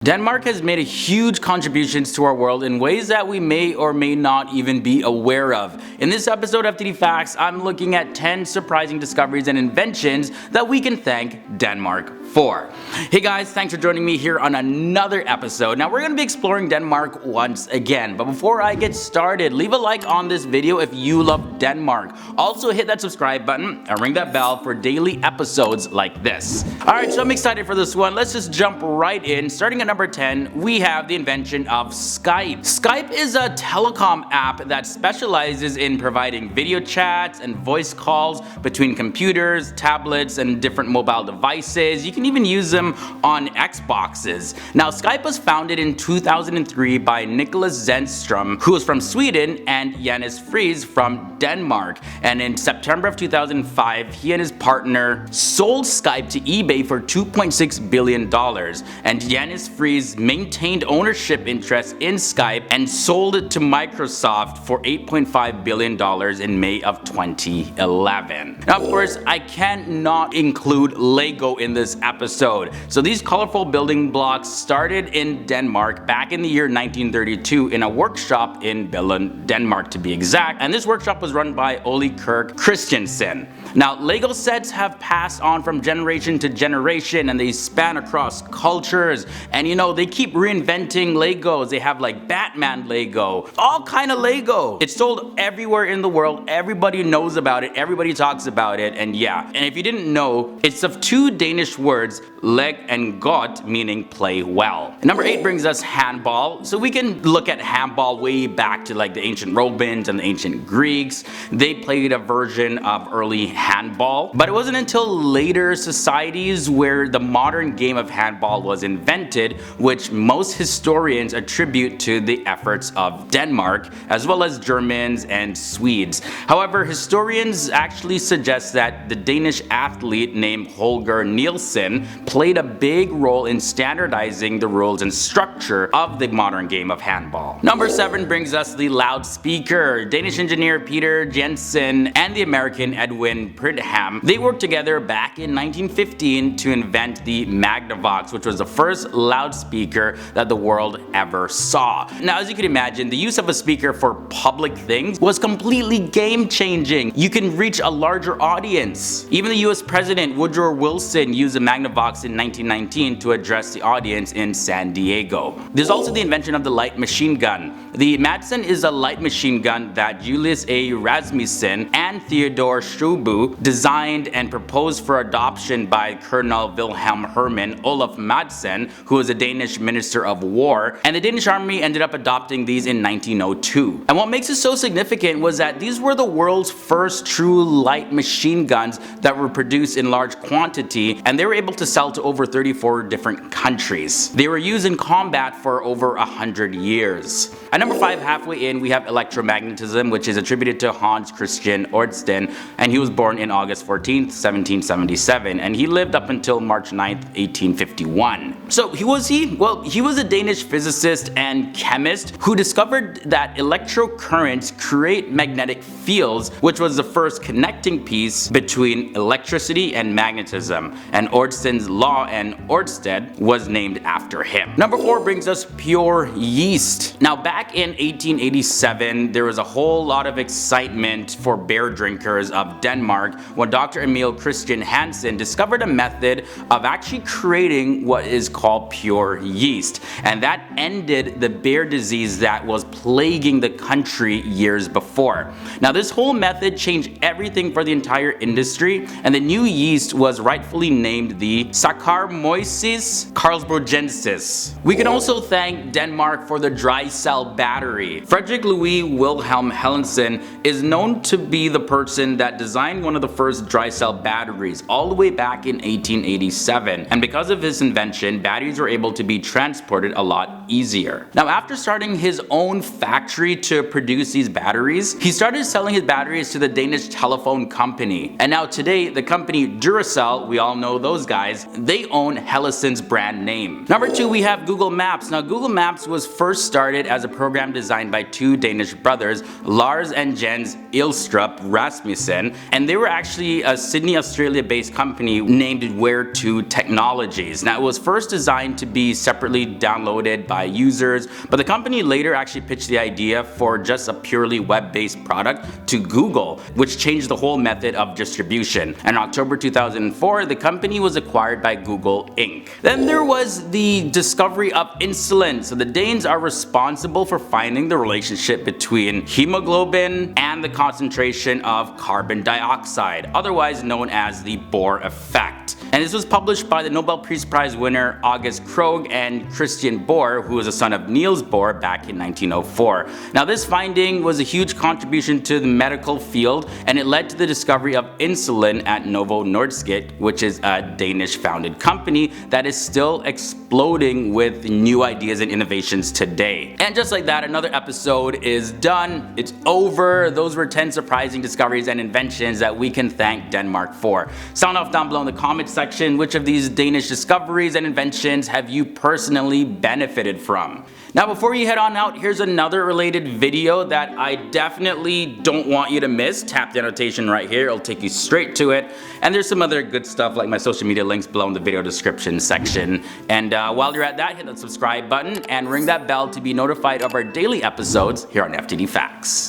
Denmark has made a huge contributions to our world in ways that we may or may not even be aware of. In this episode of FTD Facts, I'm looking at 10 surprising discoveries and inventions that we can thank Denmark for. Hey guys, thanks for joining me here on another episode. Now we're going to be exploring Denmark once again, but before I get started, leave a like on this video if you love Denmark. Also hit that subscribe button and ring that bell for daily episodes like this. Alright, so I'm excited for this one. Let's just jump right in. Starting at number 10, we have the invention of Skype. Skype is a telecom app that specializes in providing video chats and voice calls between computers, tablets, and different mobile devices. You can even use them on Xboxes. Now, Skype was founded in 2003 by Nicholas Zennström, who is from Sweden, and Janus Friis from Denmark. And in September of 2005, he and his partner sold Skype to eBay for $2.6 billion. And Janus Friis maintained ownership interest in Skype and sold it to Microsoft for $8.5 billion in May of 2011. Now, of course, I can't not include Lego in this episode. So these colorful building blocks started in Denmark back in the year 1932 in a workshop in Billund, Denmark to be exact, and this workshop was run by Ole Kirk Christiansen. Now, Lego sets have passed on from generation to generation, and they span across cultures, and you know, they keep reinventing Legos. They have like Batman Lego, all kind of Lego. It's sold everywhere in the world. Everybody knows about it, everybody talks about it, and yeah. And if you didn't know, it's of two Danish words, leg and godt, meaning play well. Number 8 brings us handball. So we can look at handball way back to like the ancient Romans and the ancient Greeks. They played a version of early handball, but it wasn't until later societies where the modern game of handball was invented, which most historians attribute to the efforts of Denmark, as well as Germans and Swedes. However, historians actually suggest that the Danish athlete named Holger Nielsen played a big role in standardizing the rules and structure of the modern game of handball. Number 7 brings us the loudspeaker. Danish engineer Peter Jensen and the American Edwin Pridham, they worked together back in 1915 to invent the Magnavox, which was the first loudspeaker that the world ever saw. Now, as you can imagine, the use of a speaker for public things was completely game-changing. You can reach a larger audience. Even the US President Woodrow Wilson used a Magnavox in 1919 to address the audience in San Diego. There's also the invention of the light machine gun. The Madsen is a light machine gun that Julius A. Rasmussen and Theodore Strubu designed and proposed for adoption by Colonel Wilhelm Hermann Olaf Madsen, who was a Danish Minister of War, and the Danish Army ended up adopting these in 1902. And what makes it so significant was that these were the world's first true light machine guns that were produced in large quantity, and they were able to sell to over 34 different countries. They were used in combat for over 100 years. At number 5, halfway in, we have electromagnetism, which is attributed to Hans Christian Ørsted, and he was born in August 14th, 1777, and he lived up until March 9th, 1851. So who was he? Well, he was a Danish physicist and chemist who discovered that electrocurrents create magnetic fields, which was the first connecting piece between electricity and magnetism, and Ørsted's law and Ørsted was named after him. Number 4 brings us pure yeast. Now, back in 1887, there was a whole lot of excitement for beer drinkers of Denmark when Dr. Emil Christian Hansen discovered a method of actually creating what is called pure yeast, and that ended the beer disease that was plaguing the country years before. Now, this whole method changed everything for the entire industry, and the new yeast was rightfully named the Saccharomyces carlsbergensis. We can also thank Denmark for the dry cell battery. Frederick Louis Wilhelm Hellensen is known to be the person that designed one of the first dry cell batteries all the way back in 1887, and because of his invention, batteries were able to be transported a lot easier. Now, after starting his own factory to produce these batteries, he started selling his batteries to the Danish telephone company, and now today the company Duracell, we all know those guys, they own Hellensen's brand name. Number 2, we have Google Maps. Now, Google Maps was first started as a program designed by two Danish brothers, Lars and Jens Jens Ilstrup Rasmussen, and they were actually a Sydney, Australia-based company named Where2 Technologies. Now, it was first designed to be separately downloaded by users, but the company later actually pitched the idea for just a purely web-based product to Google, which changed the whole method of distribution. And in October 2004, the company was acquired by Google Inc. Then there was the discovery of insulin. So the Danes are responsible for finding the relationship between hemoglobin and the concentration of carbon dioxide, otherwise known as the Bohr effect. And this was published by the Nobel Peace Prize winner August Krogh and Christian Bohr, who was a son of Niels Bohr, back in 1904. Now, this finding was a huge contribution to the medical field, and it led to the discovery of insulin at Novo Nordisk, which is a Danish-founded company that is still exploding with new ideas and innovations today. And just like that, another episode is done. It's over. Those were 10 surprising discoveries and inventions that we can thank Denmark for. Sound off down below in the comments section, which of these Danish discoveries and inventions have you personally benefited from? Now, before you head on out, here's another related video that I definitely don't want you to miss. Tap the annotation right here, it'll take you straight to it. And there's some other good stuff like my social media links below in the video description section. And while you're at that, hit that subscribe button and ring that bell to be notified of our daily episodes here on FTD Facts.